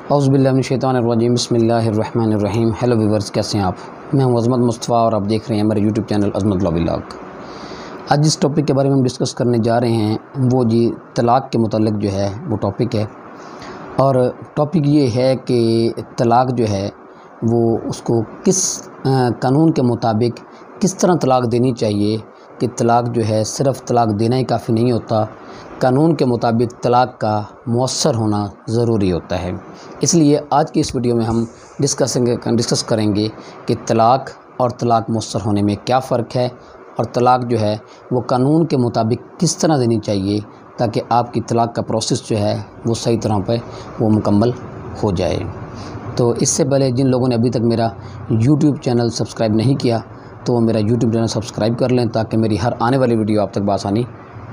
औज़ुबिल्लाहिमिनश्शैतानिर्रजीम बिस्मिल्लाहिर्रहमानिर्रहीम। Hello viewers, कैसे हैं आप? मैं हूं अज़मत मुस्तफ़ा और आप देख रहे हैं हमारे यूट्यूब चैनल अज़मत व्लॉग। आज जिस टॉपिक के बारे में हम डिस्कस करने जा रहे हैं वो जी तलाक़ के मुताल्लिक़ जो है वो टॉपिक है। और टॉपिक ये है कि तलाक़ जो है वो उसको किस कानून के मुताबिक किस तरह तलाक़ देनी चाहिए कि तलाक़ जो है सिर्फ़ तलाक़ देना ही काफ़ी नहीं होता, कानून के मुताबिक तलाक़ का मुअस्सर होना ज़रूरी होता है। इसलिए आज की इस वीडियो में हम डिस्कस करेंगे कि तलाक़ और तलाक़ मुअस्सर होने में क्या फ़र्क है और तलाक़ जो है वो कानून के मुताबिक किस तरह देनी चाहिए ताकि आपकी तलाक़ का प्रोसेस जो है वो सही तरह पे वो मुकम्मल हो जाए। तो इससे पहले जिन लोगों ने अभी तक मेरा यूट्यूब चैनल सब्सक्राइब नहीं किया तो वो मेरा यूट्यूब चैनल सब्सक्राइब कर लें ताकि मेरी हर आने वाली वीडियो आप तक बआसानी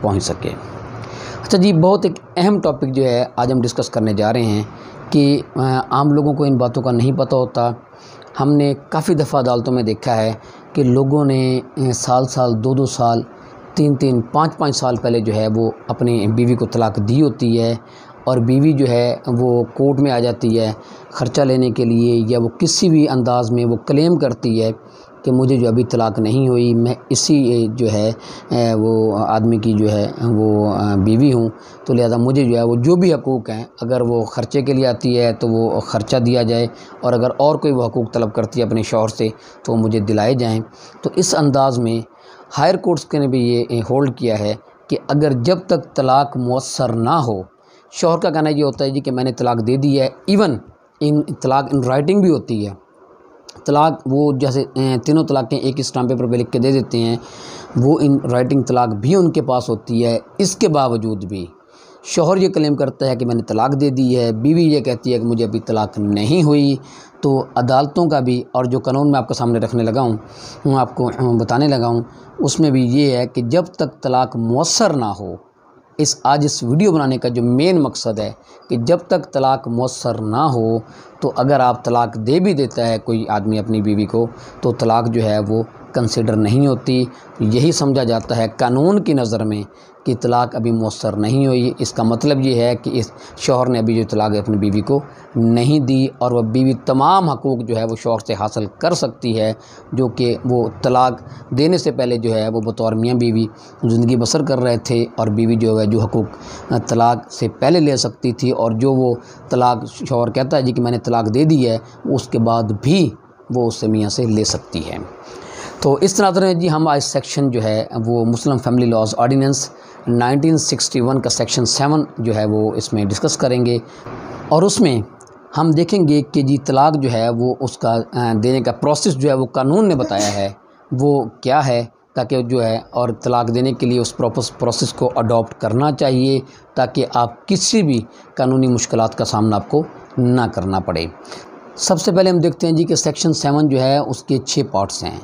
पहुँच सके। अच्छा जी, बहुत एक अहम टॉपिक जो है आज हम डिस्कस करने जा रहे हैं कि आम लोगों को इन बातों का नहीं पता होता। हमने काफ़ी दफ़ा अदालतों में देखा है कि लोगों ने साल 2-2 साल 3-3 5-5 साल पहले जो है वो अपनी बीवी को तलाक़ दी होती है और बीवी जो है वो कोर्ट में आ जाती है ख़र्चा लेने के लिए या वो किसी भी अंदाज़ में वो क्लेम करती है कि मुझे जो अभी तलाक़ नहीं हुई, मैं इसी जो है वो आदमी की जो है वो बीवी हूँ, तो लिहाजा मुझे जो है वो जो भी हकूक़ हैं अगर वो ख़र्चे के लिए आती है तो वो ख़र्चा दिया जाए और अगर और कोई वो हकूक़ तलब करती है अपने शौहर से तो मुझे दिलाए जाएँ। तो इस अंदाज़ में हायर कोर्ट्स ने भी ये होल्ड किया है कि अगर जब तक तलाक़ मुअस्सर ना हो, शौहर का कहना ये होता है जी कि मैंने तलाक़ दे दी है, इवन इन तलाक़ इन राइटिंग भी होती है। तलाक़ वो जैसे तीनों तलाक़ें एक ही स्टाम्प पेपर पे लिख के दे देते हैं, वो इन राइटिंग तलाक़ भी उनके पास होती है। इसके बावजूद भी शौहर ये क्लेम करता है कि मैंने तलाक़ दे दी है, बीवी ये कहती है कि मुझे अभी तलाक़ नहीं हुई। तो अदालतों का भी और जो कानून मैं आपके सामने रखने लगा हूँ आपको बताने लगा हूँ उसमें भी ये है कि जब तक तलाक़ मुअस्सर ना हो, आज इस वीडियो बनाने का जो मेन मकसद है कि जब तक तलाक़ मुअस्सर ना हो तो अगर आप तलाक़ दे भी देता है कोई आदमी अपनी बीवी को तो तलाक़ जो है वो कंसिडर नहीं होती। यही समझा जाता है कानून की नज़र में कि तलाक़ अभी मुअस्सर नहीं हुई। इसका मतलब ये है कि इस शौहर ने अभी जो तलाक़ अपनी बीवी को नहीं दी और वह बीवी तमाम हकूक़ जो है वो शौहर से हासिल कर सकती है जो कि वो तलाक़ देने से पहले जो है वो बतौर मियाँ बीवी ज़िंदगी बसर कर रहे थे और बीवी जो है जो हकूक़ तलाक़ से पहले ले सकती थी और जो वो तलाक़ शौहर कहता है जी कि मैंने तलाक़ दे दी है उसके बाद भी वो उससे मियाँ से ले सकती है। तो इस तरह जी हम आज सेक्शन जो है वो मुस्लिम फैमिली लॉज ऑर्डिनेंस 1961 का सेक्शन 7 जो है वो इसमें डिस्कस करेंगे और उसमें हम देखेंगे कि जी तलाक़ जो है वो उसका देने का प्रोसेस जो है वो कानून ने बताया है वो क्या है ताकि जो है और तलाक़ देने के लिए उस प्रोसेस को अडॉप्ट करना चाहिए ताकि आप किसी भी कानूनी मुश्किलात का सामना आपको ना करना पड़े। सबसे पहले हम देखते हैं जी कि सेक्शन 7 जो है उसके 6 पार्ट्स हैं।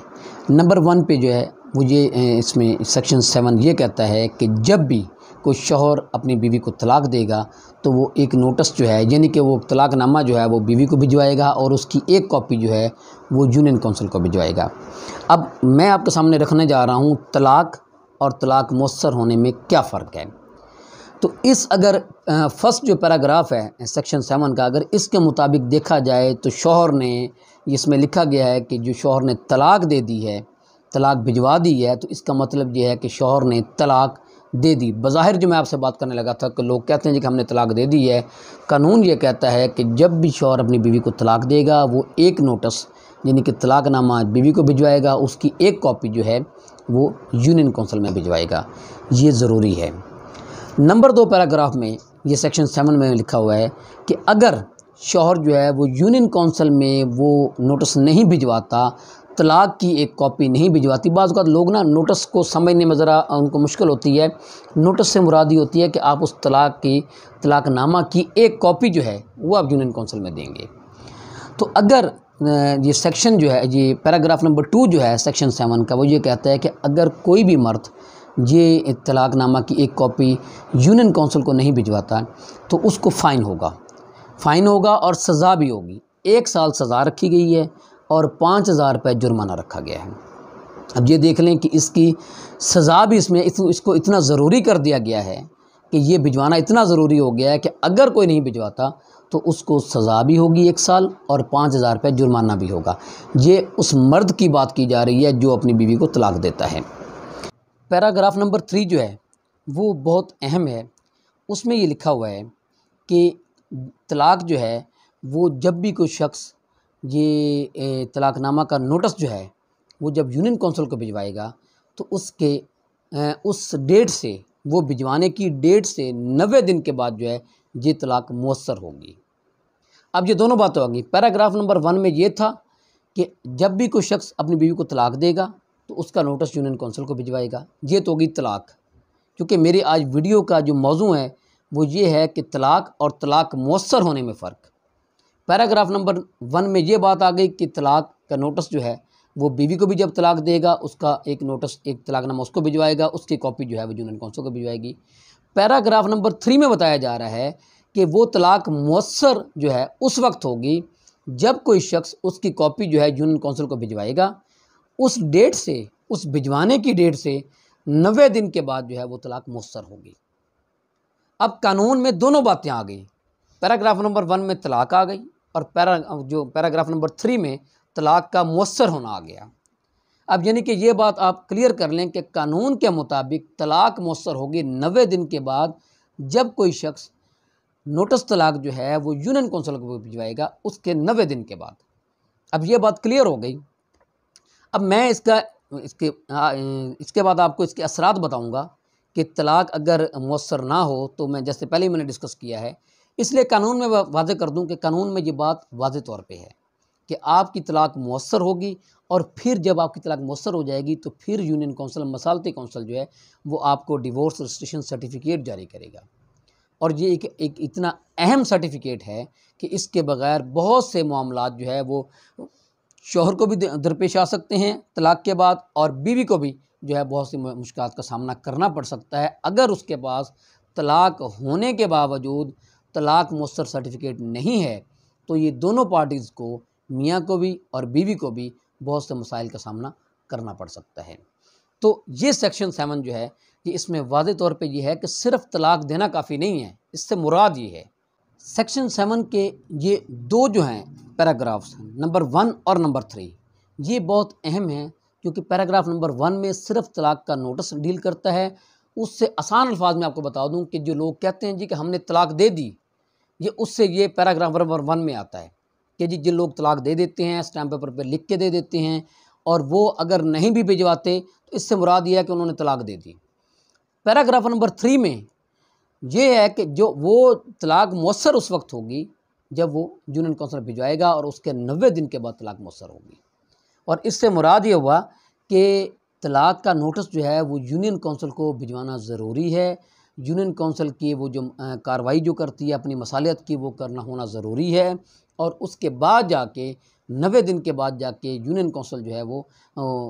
नंबर 1 पे जो है वो ये इसमें सेक्शन 7 ये कहता है कि जब भी कोई शौहर अपनी बीवी को तलाक़ देगा तो वो एक नोटिस जो है यानी कि वो तलाक़नामा जो है वो बीवी को भिजवाएगा और उसकी एक कॉपी जो है वो यूनियन काउंसिल को भिजवाएगा। अब मैं आपके सामने रखने जा रहा हूँ तलाक़ और तलाक़ मुअस्सर होने में क्या फ़र्क है। तो इस अगर फर्स्ट जो पैराग्राफ है सेक्शन 7 का अगर इसके मुताबिक देखा जाए तो शौहर ने इसमें लिखा गया है कि जो शौहर ने तलाक़ दे दी है, तलाक़ भिजवा दी है, तो इसका मतलब ये है कि शौहर ने तलाक़ दे दी। बज़ाहिर जो मैं आपसे बात करने लगा था कि लोग कहते हैं जी कि हमने तलाक़ दे दी है, कानून ये कहता है कि जब भी शौहर अपनी बीवी को तलाक़ देगा वो एक नोटिस यानी कि तलाक़नामा बीवी को भिजवाएगा, उसकी एक कॉपी जो है वो यूनियन काउंसिल में भिजवाएगा। ये ज़रूरी है। नंबर 2 पैराग्राफ में ये सेक्शन 7 में लिखा हुआ है कि अगर शौहर जो है वो यूनियन काउंसिल में वो नोटिस नहीं भिजवाता, तलाक़ की एक कॉपी नहीं भिजवाती, बाज़ औक़ात लोग ना नोटिस को समझने में ज़रा उनको मुश्किल होती है। नोटिस से मुराद ये होती है कि आप उस तलाक़नामा की एक कॉपी जो है वो आप यूनियन काउंसिल में देंगे। तो अगर ये सेक्शन जो है ये पैराग्राफ नंबर 2 जो है सेक्शन 7 का वो ये कहता है कि अगर कोई भी मर्द ये तलाक़नामा की एक कॉपी यूनियन काउंसिल को नहीं भिजवाता तो उसको फ़ाइन होगा और सज़ा भी होगी। 1 साल सज़ा रखी गई है और 5000 रुपये जुर्माना रखा गया है। अब ये देख लें कि इसकी सज़ा भी इसमें इसको इतना ज़रूरी कर दिया गया है कि ये भिजवाना इतना ज़रूरी हो गया है कि अगर कोई नहीं भिजवाता तो उसको सज़ा भी होगी 1 साल और 5,000 रुपये जुर्माना भी होगा। ये उस मर्द की बात की जा रही है जो अपनी बीवी को तलाक देता है। पैराग्राफ नंबर 3 जो है वो बहुत अहम है। उसमें ये लिखा हुआ है कि तलाक जो है वो जब भी कोई शख्स ये तलाकनामा का नोटिस जो है वो जब यूनियन काउंसिल को भिजवाएगा तो उसके उस डेट से, वो भिजवाने की डेट से 90 दिन के बाद जो है ये तलाक मुअस्सर होगी। अब ये दोनों बातें होंगी। पैराग्राफ नंबर 1 में ये था कि जब भी कोई शख्स अपनी बीवी को तलाक देगा तो उसका नोटिस यूनियन काउंसिल को भिजवाएगा। ये तो होगी तलाक। क्योंकि मेरी आज वीडियो का जो मौजू है वो ये है कि तलाक और तलाक मुअस्सर होने में फ़र्क। पैराग्राफ नंबर 1 में ये बात आ गई कि तलाक का नोटिस जो है वो बीवी को भी जब तलाक देगा उसका एक नोटिस, एक तलाकनामा उसको भिजवाएगा, उसकी कॉपी जो है वो यूनियन काउंसिल को भिजवाएगी। पैराग्राफ नंबर 3 में बताया जा रहा है कि वो तलाक मुअस्सर जो है उस वक्त होगी जब कोई शख्स उसकी कॉपी जो है यूनियन काउंसिल को भिजवाएगा, उस डेट से, उस भिजवाने की डेट से 90 दिन के बाद जो है वो तलाक मुअस्सर होगी। अब कानून में दोनों बातें आ गई। पैराग्राफ नंबर 1 में तलाक आ गई और पैराग्राफ नंबर 3 में तलाक का मुअस्सर होना आ गया। अब यानी कि ये बात आप क्लियर कर लें कि कानून के मुताबिक तलाक मुअस्सर होगी 90 दिन के बाद जब कोई शख्स नोटिस तलाक जो है वो यूनियन काउंसिल को भिजवाएगा उसके 90 दिन के बाद। अब ये बात क्लियर हो गई। अब मैं इसके बाद आपको इसके असरात बताऊंगा कि तलाक अगर मुअस्सर ना हो तो मैं, जैसे पहले ही मैंने डिस्कस किया है, इसलिए कानून में वाज़ेह कर दूं कि कानून में ये बात वाज़ेह तौर पे है कि आपकी तलाक मुअस्सर होगी और फिर जब आपकी तलाक मुअस्सर हो जाएगी तो फिर यूनियन काउंसिल, मसालती काउंसिल जो है वो आपको डिवोर्स रजिस्ट्रेशन सर्टिफिकेट जारी करेगा। और ये एक इतना अहम सर्टिफिकेट है कि इसके बगैर बहुत से मामलात जो है वो शौहर को भी दरपेश आ सकते हैं तलाक के बाद, और बीवी को भी जो है बहुत सी मुश्किलात का सामना करना पड़ सकता है अगर उसके पास तलाक होने के बावजूद तलाक मुअस्सर सर्टिफिकेट नहीं है। तो ये दोनों पार्टीज़ को, मियाँ को भी और बीवी को भी, बहुत से मसाइल का सामना करना पड़ सकता है। तो ये सेक्शन 7 जो है कि इसमें वाज़ेह तौर पे ये है कि सिर्फ तलाक देना काफ़ी नहीं है, इससे मुराद ये है। सेक्शन 7 के ये 2 जो हैं पैराग्राफ्स, नंबर 1 और नंबर 3, ये बहुत अहम हैं क्योंकि पैराग्राफ नंबर 1 में सिर्फ तलाक का नोटिस डील करता है। उससे आसान अल्फाज में आपको बता दूं कि जो लोग कहते हैं जी कि हमने तलाक दे दी, ये पैराग्राफ नंबर 1 में आता है कि जी जिन लोग तलाक दे देते हैं, स्टैम्प पेपर पर लिख के दे देते हैं, और वो अगर नहीं भी भिजवाते तो इससे मुराद ये है कि उन्होंने तलाक दे दी। पैराग्राफ नंबर 3 में ये है कि जो वो तलाक मुअस्सर उस वक्त होगी जब वो यूनियन काउंसिल भिजवाएगा और उसके 90 दिन के बाद तलाक मुअस्सर होगी। और इससे मुराद ये हुआ कि तलाक का नोटिस जो है वो यूनियन काउंसिल को भिजवाना ज़रूरी है। यूनियन काउंसिल की वो जो कार्रवाई जो करती है अपनी मसालियत की, वो करना होना ज़रूरी है। और उसके बाद जाके 90 दिन के बाद जाके यूनियन काउंसिल जो है वो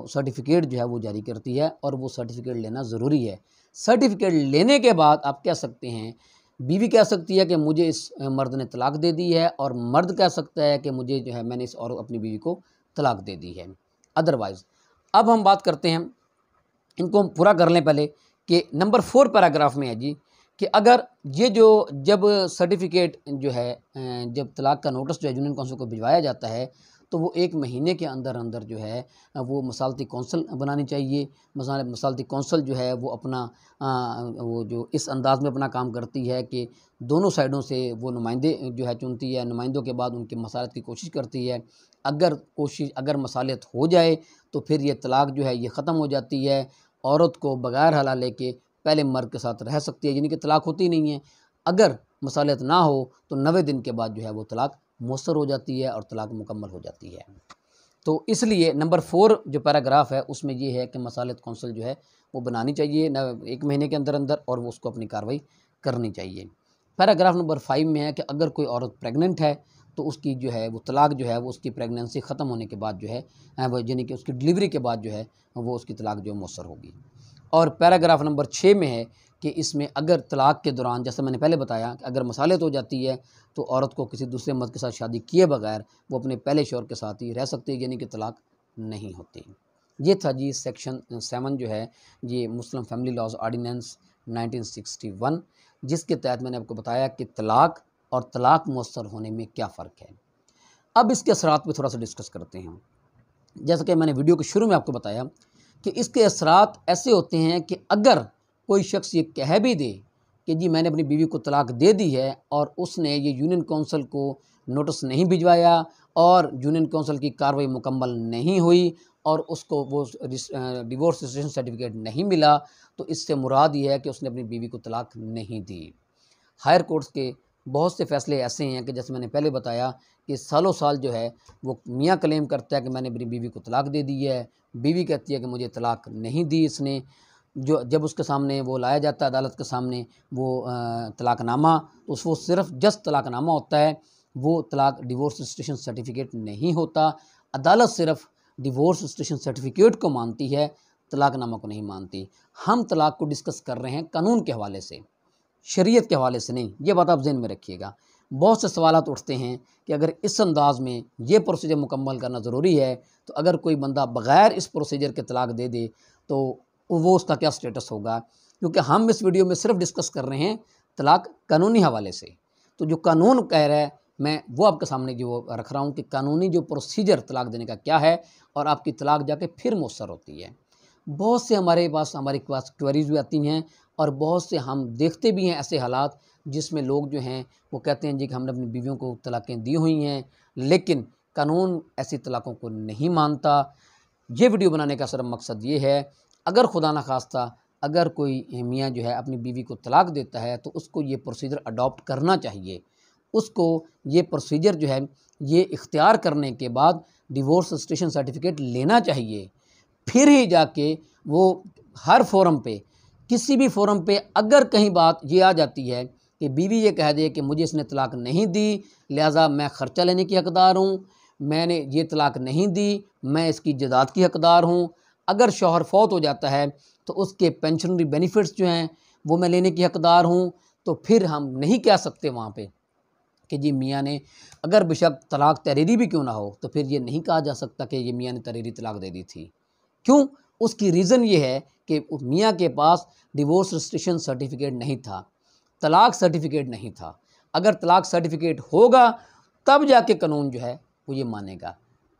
सर्टिफिकेट जो है वो जारी करती है, और वो सर्टिफिकेट लेना ज़रूरी है। सर्टिफिकेट लेने के बाद आप कह सकते हैं, बीवी कह सकती है कि मुझे इस मर्द ने तलाक दे दी है, और मर्द कह सकता है कि मुझे जो है मैंने इस और अपनी बीवी को तलाक दे दी है अदरवाइज़। अब हम बात करते हैं, इनको हम पूरा कर लें पहले, कि नंबर 4 पैराग्राफ में है जी कि अगर ये जब सर्टिफिकेट जो है, जब तलाक का नोटिस जो है यूनियन काउंसिल को भिजवाया जाता है तो वो 1 महीने के अंदर अंदर जो है वो मसालती काउंसिल बनानी चाहिए। मसालती काउंसिल जो है वो अपना वो जो इस अंदाज़ में अपना काम करती है कि दोनों साइडों से वो नुमाइंदे जो है चुनती है, नुमाइंदों के बाद उनकी मसालत की कोशिश करती है। अगर मसालत हो जाए तो फिर ये तलाक जो है ये ख़त्म हो जाती है। औरत को बग़ैर हलाले के पहले मर्द के साथ रह सकती है, यानी कि तलाक होती नहीं है। अगर मसालत ना हो तो 90 दिन के बाद जो है वो तलाक मुअस्सर हो जाती है और तलाक मुकम्मल हो जाती है। तो इसलिए नंबर 4 जो पैराग्राफ है उसमें ये है कि मसालत काउंसिल जो है वो बनानी चाहिए 1 महीने के अंदर अंदर, और वो उसको अपनी कार्रवाई करनी चाहिए। पैराग्राफ नंबर 5 में है कि अगर कोई औरत प्रेग्नेंट है तो उसकी जो है वो तलाक जो है वो उसकी प्रेगनेंसी ख़त्म होने के बाद जो है वो, यानी कि उसकी डिलीवरी के बाद जो है वो उसकी तलाक जो मुअस्सर होगी। और पैराग्राफ नंबर 6 में है कि इसमें अगर तलाक के दौरान, जैसे मैंने पहले बताया, कि अगर मसालत हो जाती है तो औरत को किसी दूसरे मर्द के साथ शादी किए बगैर वो अपने पहले शौहर के साथ ही रह सकती है, यानी कि तलाक नहीं होती। ये था जी सेक्शन 7 जो है ये मुस्लिम फैमिली लॉज ऑर्डिनेंस 1961, जिसके तहत मैंने आपको बताया कि तलाक और तलाक मुअस्सर होने में क्या फ़र्क है। अब इसके असरात पे थोड़ा सा डिस्कस करते हैं। जैसा कि मैंने वीडियो के शुरू में आपको बताया कि इसके असरात ऐसे होते हैं कि अगर कोई शख्स ये कह भी दे कि जी मैंने अपनी बीवी को तलाक दे दी है और उसने ये यूनियन काउंसिल को नोटिस नहीं भिजवाया और यूनियन काउंसिल की कार्रवाई मुकम्मल नहीं हुई और उसको वो डिवोर्स रजिस्ट्रेशन सर्टिफिकेट नहीं मिला, तो इससे मुराद ये है कि उसने अपनी बीवी को तलाक नहीं दी। हायर कोर्ट्स के बहुत से फ़ैसले ऐसे हैं कि जैसे मैंने पहले बताया कि सालों साल जो है वो मियाँ क्लेम करता है कि मैंने अपनी बीवी को तलाक दे दी है, बीवी कहती है कि मुझे तलाक नहीं दी इसने। जो जब उसके सामने वो लाया जाता है अदालत के सामने वो तलाकनामा, तो वो सिर्फ जस्ट तलाकनामा होता है, वो तलाक डिवोर्स रजिस्ट्रेशन सर्टिफिकेट नहीं होता। अदालत सिर्फ डिवोर्स रजिस्ट्रेशन सर्टिफिकेट को मानती है, तलाकनामा को नहीं मानती। हम तलाक को डिस्कस कर रहे हैं कानून के हवाले से, शरीयत के हवाले से नहीं, ये बात आप ज़हन में रखिएगा। बहुत से सवालात उठते हैं कि अगर इस अंदाज़ में ये प्रोसीजर मुकम्मल करना ज़रूरी है, तो अगर कोई बंदा बग़ैर इस प्रोसीजर के तलाक दे दे तो वो उसका क्या स्टेटस होगा। क्योंकि हम इस वीडियो में सिर्फ डिस्कस कर रहे हैं तलाक कानूनी हवाले से। तो जो कानून कह रहा है मैं वो आपके सामने जो रख रहा हूँ कि कानूनी जो प्रोसीजर तलाक देने का क्या है और आपकी तलाक जाके फिर मुअस्सर होती है। बहुत से हमारे पास क्वेरीज भी आती हैं और बहुत से हम देखते भी हैं ऐसे हालात जिसमें लोग जो हैं वो कहते हैं जी कि हमने अपनी बीवियों को तलाक़ें दी हुई हैं, लेकिन कानून ऐसी तलाक़ों को नहीं मानता। ये वीडियो बनाने का सिर्फ मकसद ये है, अगर खुदा न खास्ता अगर कोई मियाँ जो है अपनी बीवी को तलाक देता है तो उसको ये प्रोसीजर अडॉप्ट करना चाहिए। उसको ये प्रोसीजर जो है ये इख्तियार करने के बाद डिवोर्स रजिस्ट्रेशन सर्टिफिकेट लेना चाहिए। फिर ही जाके वो हर फोरम पे, किसी भी फोरम पे अगर कहीं बात ये आ जाती है कि बीवी ये कह दे कि मुझे इसने तलाक नहीं दी, लिहाजा मैं ख़र्चा लेने की हकदार हूँ, मैंने ये तलाक नहीं दी, मैं इसकी जायदाद की हकदार हूँ। अगर शौहर फौत हो जाता है तो उसके पेंशनरी बेनिफिट्स जो हैं वो मैं लेने की हकदार हूँ। तो फिर हम नहीं कह सकते वहाँ पे कि जी मियाँ ने, अगर बेशक तलाक तहरीरी भी क्यों ना हो, तो फिर ये नहीं कहा जा सकता कि ये मियाँ ने तहरीरी तलाक दे दी थी। क्यों? उसकी रीज़न ये है कि मियाँ के पास डिवोर्स रजिस्ट्रेशन सर्टिफिकेट नहीं था, तलाक सर्टिफिकेट नहीं था। अगर तलाक सर्टिफिकेट होगा तब जाके कानून जो है वो ये मानेगा,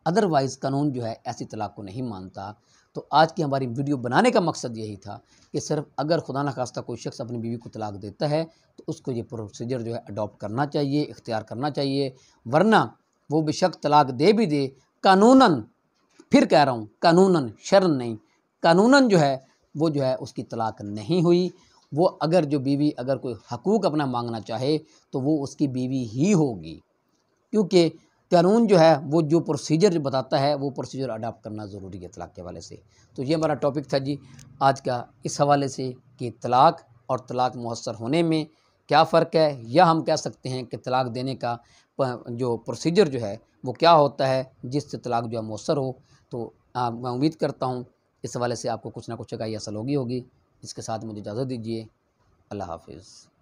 अदरवाइज़ कानून जो है ऐसी तलाक को नहीं मानता। तो आज की हमारी वीडियो बनाने का मकसद यही था कि सिर्फ अगर खुदा न खास्ता कोई शख्स अपनी बीवी को तलाक देता है तो उसको ये प्रोसीजर जो है अडॉप्ट करना चाहिए, इख्तियार करना चाहिए। वरना वो बेशक तलाक दे भी दे, कानूनन, फिर कह रहा हूँ कानूनन, शरन नहीं, कानूनन जो है वो जो है उसकी तलाक नहीं हुई। वो अगर जो बीवी अगर कोई हकूक़ अपना मांगना चाहे तो वो उसकी बीवी ही होगी, क्योंकि कानून जो है वो जो प्रोसीजर बताता है वो प्रोसीजर अडॉप्ट करना ज़रूरी है तलाक के हवाले से। तो ये हमारा टॉपिक था जी आज का, इस हवाले से कि तलाक और तलाक मुअस्सर होने में क्या फ़र्क है, या हम कह सकते हैं कि तलाक देने का जो प्रोसीजर जो है वो क्या होता है जिससे तलाक जो है मुअस्सर हो। तो मैं उम्मीद करता हूँ इस हवाले से आपको कुछ ना कुछ जगह हासिल होगी। इसके साथ मुझे इजाज़त दीजिए। अल्लाह हाफ़िज़।